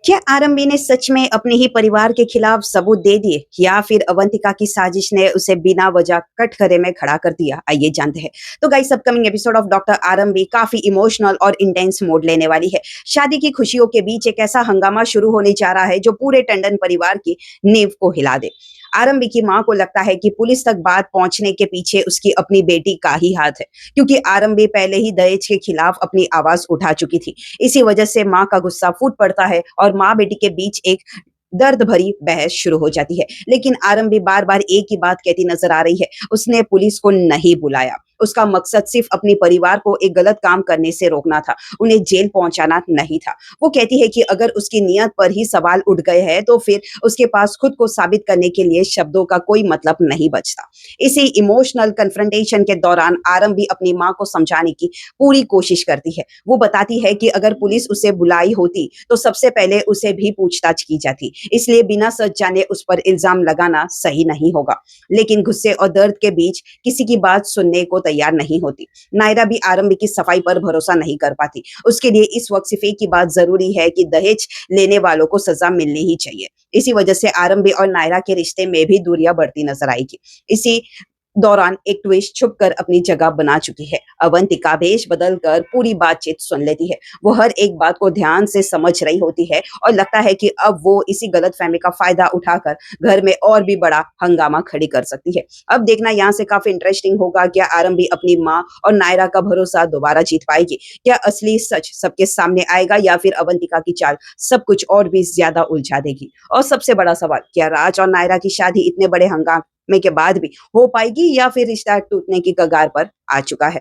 क्या आरंभी ने सच में अपने ही परिवार के खिलाफ सबूत दे दिए या फिर अवंतिका की साजिश ने उसे बिना वजह कटघरे में खड़ा कर दिया? आइए जानते हैं। तो guys, upcoming episode of doctor आरंभी काफी इमोशनल और इंटेंस मोड लेने वाली है। शादी की खुशियों के बीच एक ऐसा हंगामा शुरू होने जा रहा है जो पूरे टंडन परिवार की नींव को हिला दे। आरंभी की मां को लगता है कि पुलिस तक बात पहुंचने के पीछे उसकी अपनी बेटी का ही हाथ है, क्योंकि आरंभी पहले ही दहेज के खिलाफ अपनी आवाज उठा चुकी थी। इसी वजह से माँ का गुस्सा फूट पड़ता है और माँ बेटी के बीच एक दर्द भरी बहस शुरू हो जाती है। लेकिन आरंभी बार बार एक ही बात कहती नजर आ रही है, उसने पुलिस को नहीं बुलाया। उसका मकसद सिर्फ अपने परिवार को एक गलत काम करने से रोकना था, उन्हें जेल पहुंचाना नहीं था। वो कहती है कि अगर उसकी नियत पर ही सवाल उठ गए हैं तो फिर उसके पास खुद को साबित करने के लिए शब्दों का कोई मतलब नहीं बचता। इसी इमोशनल कन्फ्रंटेशन के दौरान आरंभी अपनी माँ को समझाने की पूरी कोशिश करती है। वो बताती है कि अगर पुलिस उसे बुलाई होती तो सबसे पहले उसे भी पूछताछ की जाती, इसलिए बिना सच जाने उस पर इल्जाम लगाना सही नहीं होगा। लेकिन गुस्से और दर्द के बीच किसी की बात सुनने को तैयार नहीं होती। नायरा भी आरंभी की सफाई पर भरोसा नहीं कर पाती। उसके लिए इस वक्त सिर्फ एक ही बात जरूरी है कि दहेज लेने वालों को सजा मिलनी ही चाहिए। इसी वजह से आरंभी और नायरा के रिश्ते में भी दूरियां बढ़ती नजर आएगी। इसी दौरान एक ट्विस्ट छुपकर अपनी जगह बना चुकी है। अवंतिका भेष बदलकर पूरी बातचीत सुन लेती है। वो हर एक बात को ध्यान से समझ रही होती है और लगता है कि अब वो इसी गलतफहमी का फायदा उठाकर घर में और भी बड़ा हंगामा खड़ी कर सकती है। अब देखना यहाँ से काफी इंटरेस्टिंग होगा, क्या आरंभी अपनी माँ और नायरा का भरोसा दोबारा जीत पाएगी? क्या असली सच सबके सामने आएगा या फिर अवंतिका की चाल सब कुछ और भी ज्यादा उलझा देगी? और सबसे बड़ा सवाल, क्या राज और नायरा की शादी इतने बड़े हंगामे के बाद भी हो पाएगी या फिर रिश्ता टूटने की कगार पर आ चुका है?